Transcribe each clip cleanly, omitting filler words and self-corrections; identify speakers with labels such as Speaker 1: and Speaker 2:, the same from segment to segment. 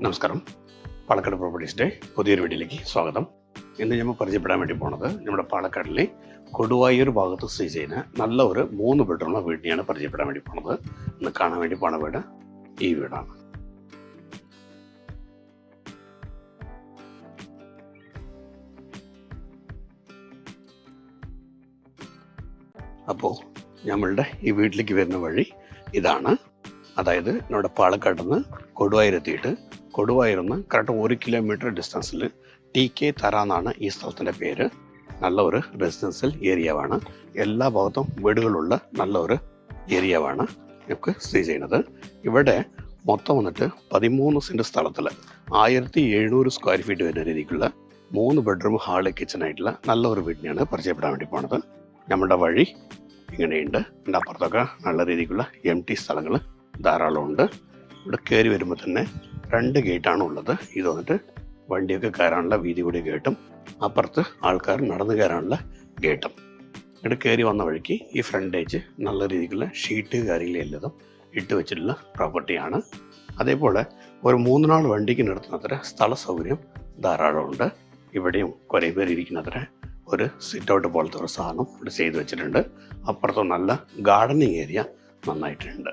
Speaker 1: നമസ്കാരം. പാലക്കാട് പ്രോപ്പർട്ടീസിൻ്റെ പുതിയൊരു വീഡിയോയിലേക്ക് സ്വാഗതം. ഇന്ന് നമ്മൾ പരിചയപ്പെടാൻ വേണ്ടി പോണത് നമ്മുടെ പാലക്കാടിലെ കൊടുവായൂർ ഭാഗത്ത് സ്ഥിതി ചെയ്യുന്ന നല്ല ഒരു 3 ബെഡ്റൂമുള്ള വീടിനെയാണ് പരിചയപ്പെടാൻ വേണ്ടി പോണത്. ഇന്ന് കാണാൻ വേണ്ടി പോണ വീട് ഈ വീടാണ്. അപ്പോൾ നമ്മളുടെ ഈ വീട്ടിലേക്ക് വരുന്ന വഴി ഇതാണ്. അതായത് നമ്മുടെ പാലക്കാട് നിന്ന് കൊടുവായൂർ എത്തിയിട്ട് കൊടുവായൂരിൽ നിന്ന് കറക്റ്റ് 1 കിലോമീറ്റർ ഡിസ്റ്റൻസിൽ TK തറ എന്നാണ് ഈ സ്ഥലത്തിൻ്റെ പേര്. നല്ല ഒരു റെസിഡൻഷ്യൽ ഏരിയയാണ്. എല്ലാ ഭാഗത്തും വീടുകളുള്ള നല്ല ഒരു ഏരിയയാണ് നമുക്ക് സ്ഥിതി ചെയ്യുന്നത്. ഇവിടെ മൊത്തം വന്നിട്ട് 13 സെൻറ്റ് സ്ഥലത്തിൽ 1700 സ്ക്വയർ ഫീറ്റ് വരുന്ന രീതിക്കുള്ള 3 ബെഡ്റൂം ഹാള് കിച്ചണായിട്ടുള്ള നല്ല ഒരു വീടിനെയാണ് പരിചയപ്പെടാൻ വേണ്ടി പോണത്. നമ്മുടെ വഴി ഇങ്ങനെയുണ്ട്. എൻ്റെ അപ്പുറത്തൊക്കെ നല്ല രീതിക്കുള്ള empty സ്ഥലങ്ങൾ ധാരാളമുണ്ട്. ഇവിടെ കയറി വരുമ്പോൾ തന്നെ 2 ഗേറ്റാണ് ഉള്ളത്. ഇത് വന്നിട്ട് വണ്ടിയൊക്കെ കയറാനുള്ള വീതി കൂടി ഗേട്ടും അപ്പുറത്ത് ആൾക്കാർ നടന്നു കയറാനുള്ള ഗേട്ടും. ഇവിടെ കയറി വന്ന വഴിക്ക് ഈ ഫ്രണ്ടേജ് നല്ല രീതിക്കുള്ള ഷീറ്റ് കാര്യങ്ങളെല്ലാം ഇട്ട് വെച്ചിട്ടുള്ള പ്രോപ്പർട്ടിയാണ്. അതേപോലെ ഒരു 3 നാൾ വണ്ടിക്ക് നിർത്തുന്നത്ര സ്ഥല സൗകര്യം ധാരാളമുണ്ട്. ഇവിടെയും കുറേ പേർ ഇരിക്കുന്നത്ര ഒരു സിറ്റ് ഔട്ട് പോലത്തെ ഒരു സാധനം ഇവിടെ ചെയ്തു വെച്ചിട്ടുണ്ട്. അപ്പുറത്തും നല്ല ഗാർഡനിങ് ഏരിയ നന്നായിട്ടുണ്ട്.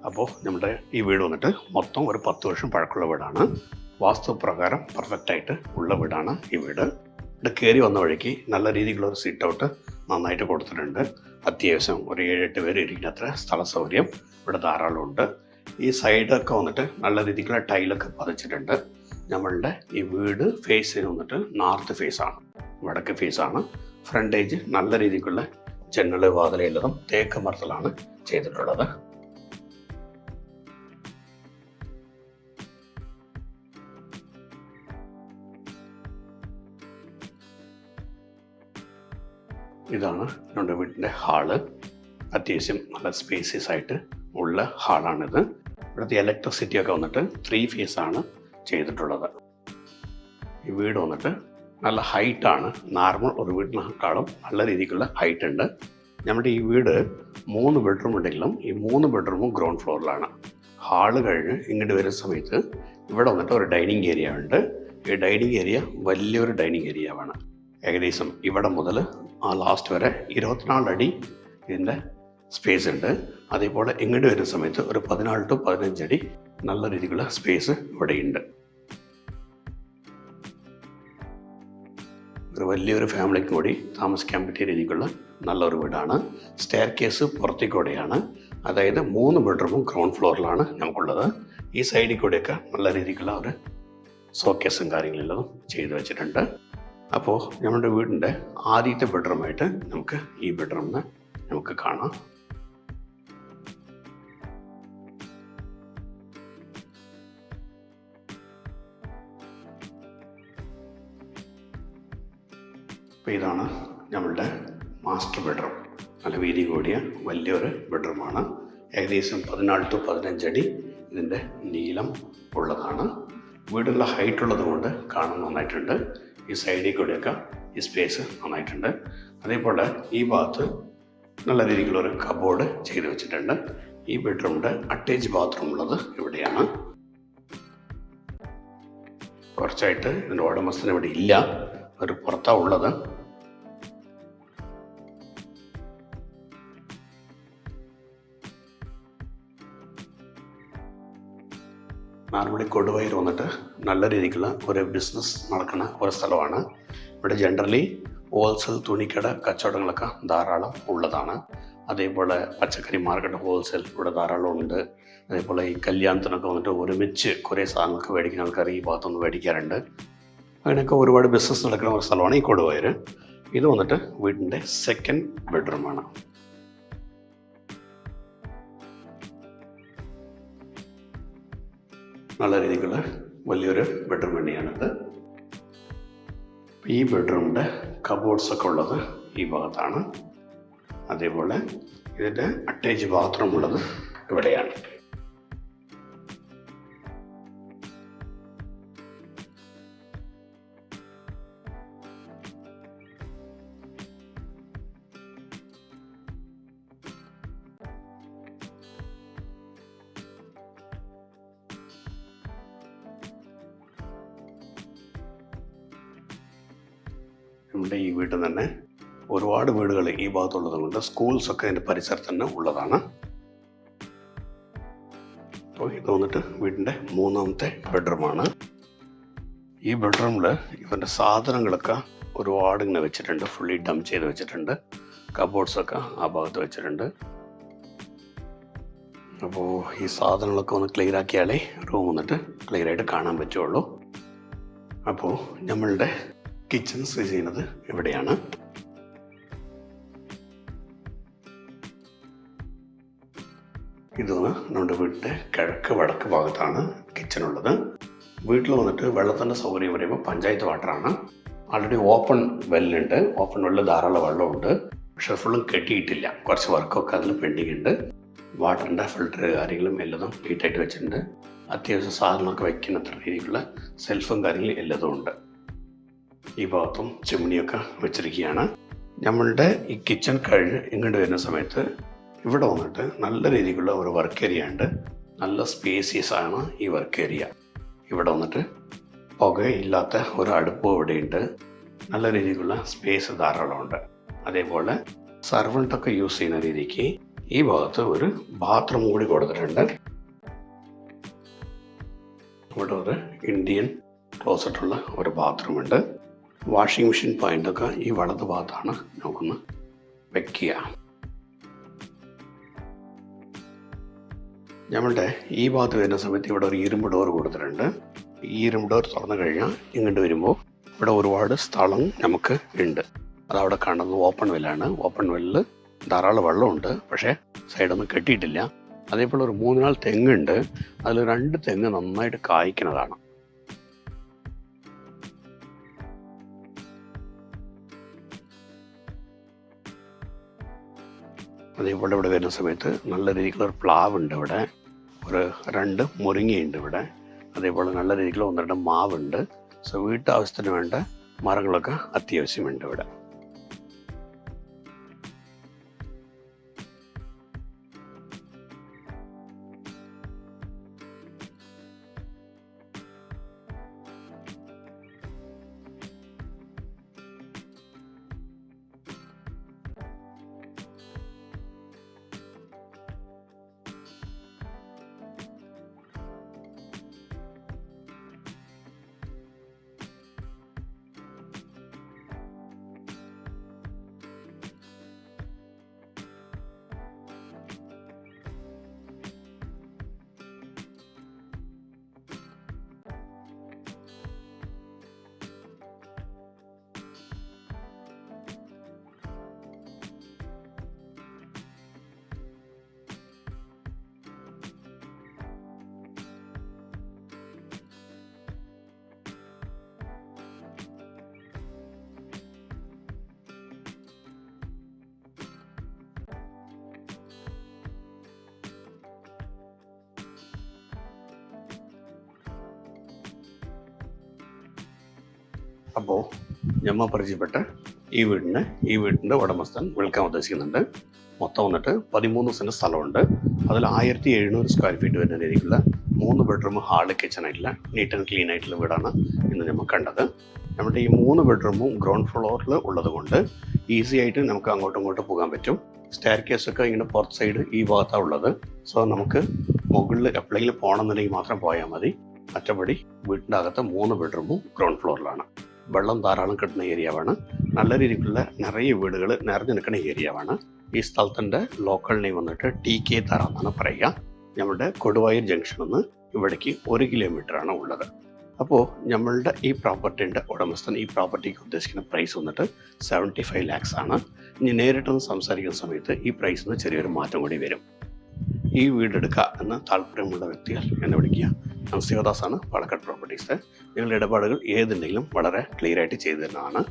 Speaker 1: അപ്പോൾ നമ്മുടെ ഈ വീട് വന്നിട്ട് മൊത്തം ഒരു 10 വർഷം പഴക്കമുള്ള വീടാണ്. വാസ്തുപ്രകാരം പെർഫെക്റ്റായിട്ട് ഉള്ള വീടാണ് ഈ വീട്. ഇവിടെ കയറി വന്ന വഴിക്ക് നല്ല രീതിയിലുള്ള ഒരു സിറ്റ് ഔട്ട് നന്നായിട്ട് കൊടുത്തിട്ടുണ്ട്. അത്യാവശ്യം ഒരു 7-8 പേര് ഇരിക്കുന്നത്ര സ്ഥല സൗകര്യം ഇവിടെ ധാരാളമുണ്ട്. ഈ സൈഡൊക്കെ വന്നിട്ട് നല്ല രീതിക്കുള്ള ടൈലൊക്കെ പതിച്ചിട്ടുണ്ട്. നമ്മളുടെ ഈ വീട് ഫേസ് ചെയ്ത് വന്നിട്ട് നോർത്ത് ഫേസാണ്, വടക്ക് ഫേസാണ്. ഫ്രണ്ടേജ് നല്ല രീതിക്കുള്ള ജനൽ വാതിലെല്ലാം തേക്ക് മരത്തിലാണ് ചെയ്തിട്ടുള്ളത്. ഇതാണ് നമ്മുടെ വീടിൻ്റെ ഹാള്. അത്യാവശ്യം നല്ല സ്പേസിയസ് ആയിട്ട് ഉള്ള ഹാളാണിത്. ഇവിടുത്തെ ഇലക്ട്രിസിറ്റി ഒക്കെ വന്നിട്ട് 3 ഫേസാണ് ചെയ്തിട്ടുള്ളത്. ഈ വീട് വന്നിട്ട് നല്ല ഹൈറ്റാണ്. നോർമൽ ഒരു വീടിനേക്കാളും നല്ല രീതിക്കുള്ള ഹൈറ്റ് ഉണ്ട്. നമ്മുടെ ഈ വീട് 3 ബെഡ്റൂം ഉണ്ടെങ്കിലും ഈ 3 ബെഡ്റൂമും ഗ്രൗണ്ട് ഫ്ലോറിലാണ്. ഹാള് കഴിഞ്ഞ് ഇങ്ങോട്ട് വരുന്ന സമയത്ത് ഇവിടെ വന്നിട്ട് ഒരു ഡൈനിങ് ഏരിയ ഉണ്ട്. ഈ ഡൈനിങ് ഏരിയ വലിയൊരു ഡൈനിങ് ഏരിയയാണ്. ഏകദേശം ഇവിടെ മുതൽ ആ ലാസ്റ്റ് വരെ 24 അടി ഇതിൻ്റെ സ്പേസ് ഉണ്ട്. അതേപോലെ ഇങ്ങോട്ട് വരുന്ന സമയത്ത് ഒരു 14 to 15 അടി നല്ല രീതിക്കുള്ള സ്പേസ് ഇവിടെയുണ്ട്. ഒരു വലിയൊരു ഫാമിലിക്ക് കൂടി താമസിക്കാൻ പറ്റിയ രീതിക്കുള്ള നല്ലൊരു വീടാണ്. സ്റ്റെയർ കേസ് പുറത്തേക്കൂടെയാണ്. അതായത് 3 ബെഡ്റൂമും ഗ്രൗണ്ട് ഫ്ലോറിലാണ് നമുക്കുള്ളത്. ഈ സൈഡിൽ കൂടെയൊക്കെ നല്ല രീതിക്കുള്ള ഒരു ഷോക്കേസും കാര്യങ്ങളെല്ലാം ചെയ്തു വെച്ചിട്ടുണ്ട്. അപ്പോൾ നമ്മുടെ വീടിൻ്റെ ആദ്യത്തെ ബെഡ്റൂമായിട്ട് നമുക്ക് ഈ ബെഡ്റൂമിന് നമുക്ക് കാണാം. അപ്പോൾ ഇതാണ് നമ്മളുടെ മാസ്റ്റർ ബെഡ്റൂം. നല്ല വീതി കൂടിയ വലിയൊരു ബെഡ്റൂമാണ്. ഏകദേശം 14 to 15 അടി ഇതിൻ്റെ നീളം ഉള്ളതാണ്. വീടുള്ള ഹൈറ്റ് ഉള്ളത് കൊണ്ട് കാണാൻ നന്നായിട്ടുണ്ട്. ഈ സൈഡിൽ കൂടെയൊക്കെ ഈ സ്പേസ് നന്നായിട്ടുണ്ട്. അതേപോലെ ഈ ഭാഗത്ത് നല്ല രീതിയിലുള്ള ഒരു കബോർഡ് ചെയ്ത് വെച്ചിട്ടുണ്ട്. ഈ ബെഡ്റൂമിൻ്റെ അറ്റാച്ച് ബാത്റൂം ഉള്ളത് ഇവിടെയാണ്. കുറച്ചായിട്ട് ഇതിൻ്റെ ഉടമസ്ഥന് ഇവിടെ ഇല്ല, ഒരു പുറത്താണ് ഉള്ളത്. നാർമലി കൊടുവായൂർ വന്നിട്ട് നല്ല രീതിക്കുള്ള ഒരു ബിസിനസ് നടക്കുന്ന ഒരു സ്ഥലമാണ്. ഇവിടെ ജനറലി ഹോൾസെയിൽ തുണിക്കട കച്ചവടങ്ങളൊക്കെ ധാരാളം ഉള്ളതാണ്. അതേപോലെ പച്ചക്കറി മാർക്കറ്റ് ഹോൾസെയിൽ ഇവിടെ ധാരാളം ഉണ്ട്. അതേപോലെ ഈ കല്യാണത്തിനൊക്കെ വന്നിട്ട് ഒരുമിച്ച് കുറേ സാധനങ്ങളൊക്കെ മേടിക്കുന്ന ആൾക്കാർ ഈ ഭാഗത്തൊന്ന് മേടിക്കാറുണ്ട്. അങ്ങനെയൊക്കെ ഒരുപാട് ബിസിനസ് നടക്കുന്ന ഒരു സ്ഥലമാണ് ഈ കൊടുവായൂർ. ഇത് വന്നിട്ട് വീടിൻ്റെ 2nd ബെഡ്റൂമാണ്. നല്ല രീതിക്കുള്ള വലിയൊരു ബെഡ്റൂം തന്നെയാണിത്. ഈ ബെഡ്റൂമിൻ്റെ കബോർഡ്സൊക്കെ ഉള്ളത് ഈ ഭാഗത്താണ്. അതേപോലെ ഇതിൻ്റെ അറ്റാച്ച് ബാത്റൂം ഉള്ളത് ഇവിടെയാണ്. നമ്മുടെ ഈ വീട്ടിൽ തന്നെ ഒരുപാട് വീടുകൾ ഈ ഭാഗത്തുള്ളത് കൊണ്ട് സ്കൂൾസൊക്കെ അതിൻ്റെ പരിസരത്ത് തന്നെ ഉള്ളതാണ്. അപ്പോൾ ഇത് വന്നിട്ട് വീടിൻ്റെ മൂന്നാമത്തെ ബെഡ്റൂമാണ്. ഈ ബെഡ്റൂമിൽ ഇവൻ്റെ സാധനങ്ങളൊക്കെ ഒരുപാട് ഇങ്ങനെ വെച്ചിട്ടുണ്ട്, ഫുള്ളി ഡംപ് ചെയ്ത് വെച്ചിട്ടുണ്ട്. കബോർഡ്സൊക്കെ ആ ഭാഗത്ത് വെച്ചിട്ടുണ്ട്. അപ്പോൾ ഈ സാധനങ്ങളൊക്കെ ഒന്ന് ക്ലിയർ ആക്കിയാലേ റൂം വന്നിട്ട് ക്ലിയർ ആയിട്ട് കാണാൻ പറ്റുള്ളൂ. അപ്പോൾ നമ്മളുടെ കിച്ചൺ സ്ഥിതി ചെയ്യുന്നത് ഇവിടെയാണ്. ഇതൊന്ന് നമ്മുടെ വീടിൻ്റെ കിഴക്ക് വടക്ക് ഭാഗത്താണ് കിച്ചൺ ഉള്ളത്. വീട്ടിൽ വന്നിട്ട് വെള്ളത്തിൻ്റെ സൗകര്യം പറയുമ്പോൾ പഞ്ചായത്ത് വാട്ടറാണ്. ആൾറെഡി ഓപ്പൺ വെല്ലുണ്ട്. ഓപ്പൺ വെല്ല് ധാരാളം വെള്ളമുണ്ട്. പക്ഷെ ഫുള്ളും കെട്ടിയിട്ടില്ല. കുറച്ച് വർക്കൊക്കെ അതിൽ പെൻഡിങ് ഉണ്ട്. വാട്ടറിൻ്റെ ഫിൽറ്റർ കാര്യങ്ങളും എല്ലതും നീറ്റായിട്ട് വെച്ചിട്ടുണ്ട്. അത്യാവശ്യം സാധനമൊക്കെ വയ്ക്കുന്നത്ര രീതിയിലുള്ള സെൽഫും കാര്യങ്ങളും എല്ലതും ഉണ്ട്. ഈ ഭാഗത്തും ചിമ്മിണിയൊക്കെ വെച്ചിരിക്കുകയാണ്. നമ്മളുടെ ഈ കിച്ചൺ കഴിഞ്ഞ് ഇങ്ങോട്ട് വരുന്ന സമയത്ത് ഇവിടെ വന്നിട്ട് നല്ല രീതിക്കുള്ള ഒരു വർക്ക് ഏരിയ ഉണ്ട്. നല്ല സ്പേസിയസ് ആണ് ഈ വർക്ക് ഏരിയ. ഇവിടെ വന്നിട്ട് പുകയില്ലാത്ത ഒരു അടുപ്പ് ഇവിടെയുണ്ട്. നല്ല രീതിക്കുള്ള സ്പേസ് ധാരാളമുണ്ട്. അതേപോലെ സർവൻ്റൊക്കെ യൂസ് ചെയ്യുന്ന രീതിക്ക് ഈ ഭാഗത്ത് ഒരു ബാത്റൂം കൂടി കൊടുത്തിട്ടുണ്ട്. ഇവിടെ ഒരു ഇന്ത്യൻ ക്ലോസറ്റുള്ള ഒരു ബാത്റൂം ഉണ്ട്. വാഷിംഗ് മെഷീൻ പോയിൻ്റൊക്കെ ഈ വലത് ഭാഗത്താണ് നമുക്കൊന്ന് വെക്കുക. നമ്മളുടെ ഈ ഭാഗത്ത് വരുന്ന സമയത്ത് ഇവിടെ ഒരു ഇരുമ്പ് ഡോർ കൊടുത്തിട്ടുണ്ട്. ഈ ഇരുമ്പ് ഡോർ തുറന്നു കഴിഞ്ഞാൽ ഇങ്ങോട്ട് വരുമ്പോൾ ഇവിടെ ഒരുപാട് സ്ഥലം നമുക്ക് ഉണ്ട്. അതവിടെ കാണുന്നത് ഓപ്പൺ വെല്ലാണ്. ഓപ്പൺ വെല്ലിൽ ധാരാളം വെള്ളമുണ്ട്. പക്ഷേ സൈഡൊന്നും കെട്ടിയിട്ടില്ല. അതേപോലെ ഒരു 3-4 തെങ്ങുണ്ട്. അതിൽ 2 തെങ്ങ് നന്നായിട്ട് കായ്ക്കുന്നതാണ്. അതേപോലെ ഇവിടെ വരുന്ന സമയത്ത് നല്ല രീതിക്കുള്ള ഒരു പ്ലാവ് ഉണ്ട്. ഇവിടെ ഒരു 2 മുരിങ്ങയുണ്ട് ഇവിടെ. അതേപോലെ നല്ല രീതിക്കുള്ള 1-2 മാവുണ്ട്. സോ വീട്ടാവശ്യത്തിന് വേണ്ട മരങ്ങളൊക്കെ അത്യാവശ്യമുണ്ട് ഇവിടെ. അപ്പോൾ ഞമ്മ പരിചയപ്പെട്ട ഈ വീടിൻ്റെ ഉടമസ്ഥൻ വിൽക്കാൻ ഉദ്ദേശിക്കുന്നുണ്ട്. മൊത്തം വന്നിട്ട് 13 സെൻറ്റ് സ്ഥലമുണ്ട്. അതിൽ 1700 സ്ക്വയർ ഫീറ്റ് വരുന്ന രീതിക്കുള്ള 3 ബെഡ്റൂം ഹാള് കിച്ചൺ ആയിട്ടുള്ള നീറ്റ് ആൻഡ് ക്ലീൻ ആയിട്ടുള്ള വീടാണ് ഇന്ന് നമ്മൾ കണ്ടത്. നമ്മുടെ ഈ 3 ബെഡ്റൂമും ഗ്രൗണ്ട് ഫ്ലോറിൽ ഉള്ളത് കൊണ്ട് ഈസി ആയിട്ട് നമുക്ക് അങ്ങോട്ടും ഇങ്ങോട്ടും പോകാൻ പറ്റും. സ്റ്റെയർ കേസൊക്കെ ഇങ്ങനെ പുറത്ത് സൈഡ് ഈ ഭാഗത്താണ് ഉള്ളത്. സോ നമുക്ക് മുകളിൽ എപ്പോഴെങ്കിലും പോകണമെന്നുണ്ടെങ്കിൽ മാത്രം പോയാൽ മതി. മറ്റപടി വീട്ടിൻ്റെ അകത്ത് 3 ബെഡ്റൂമും ഗ്രൗണ്ട് ഫ്ലോറിലാണ്. വെള്ളം ധാരാളം കിട്ടുന്ന ഏരിയയാണ്. നല്ല രീതിക്കുള്ള നിറയെ വീടുകൾ നിറഞ്ഞു നിൽക്കുന്ന ഏരിയയാണ്. ഈ സ്ഥലത്തിൻ്റെ ലോക്കൽ നെയിം വന്നിട്ട് TK തറ എന്നാണ് പറയുക. നമ്മുടെ കൊടുവായൂർ ജംഗ്ഷനിൽ നിന്ന് ഇവിടേക്ക് 1 കിലോമീറ്ററാണ് ഉള്ളത്. അപ്പോൾ നമ്മളുടെ ഈ പ്രോപ്പർട്ടിൻ്റെ ഉടമസ്ഥൻ ഈ പ്രോപ്പർട്ടിക്ക് ഉദ്ദേശിക്കുന്ന പ്രൈസ് വന്നിട്ട് 75 lakhs ആണ്. ഇനി നേരിട്ടൊന്ന് സംസാരിക്കുന്ന സമയത്ത് ഈ പ്രൈസിന് ചെറിയൊരു മാറ്റം കൂടി വരും. ഈ വീടെടുക്കുക എന്ന താല്പര്യമുള്ള വ്യക്തികൾ എന്നെ വിളിക്കുക. ഞാൻ ശിവദാസാണ്, പാലക്കാട് പ്രോപ്പർട്ടീസ്. നിങ്ങളുടെ ഇടപാടുകൾ ഏതുണ്ടെങ്കിലും വളരെ ക്ലിയർ ആയിട്ട് ചെയ്തു തരുന്നതാണ്.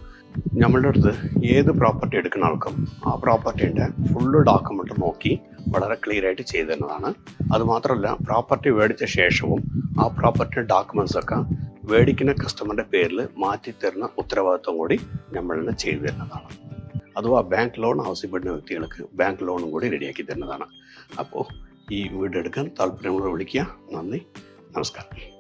Speaker 1: നമ്മളുടെ അടുത്ത് ഏത് പ്രോപ്പർട്ടി എടുക്കുന്ന ആൾക്കും ആ പ്രോപ്പർട്ടീൻ്റെ ഫുള്ള് ഡോക്യുമെൻ്റ് നോക്കി വളരെ ക്ലിയർ ആയിട്ട് ചെയ്തു തരുന്നതാണ്. അതുമാത്രമല്ല, പ്രോപ്പർട്ടി മേടിച്ച ശേഷവും ആ പ്രോപ്പർട്ടി ഡോക്യുമെൻറ്റ്സൊക്കെ മേടിക്കുന്ന കസ്റ്റമറിൻ്റെ പേരിൽ മാറ്റി തരുന്ന ഉത്തരവാദിത്വം കൂടി നമ്മൾ തന്നെ ചെയ്തു തരുന്നതാണ്. അഥവാ ബാങ്ക് ലോൺ ആവശ്യപ്പെടുന്ന വ്യക്തികൾക്ക് ബാങ്ക് ലോണും കൂടി റെഡിയാക്കി തരുന്നതാണ്. അപ്പോൾ ഈ വീടെടുക്കാൻ താല്പര്യമുള്ളവർ വിളിക്കുക. നന്ദി, നമസ്കാരം.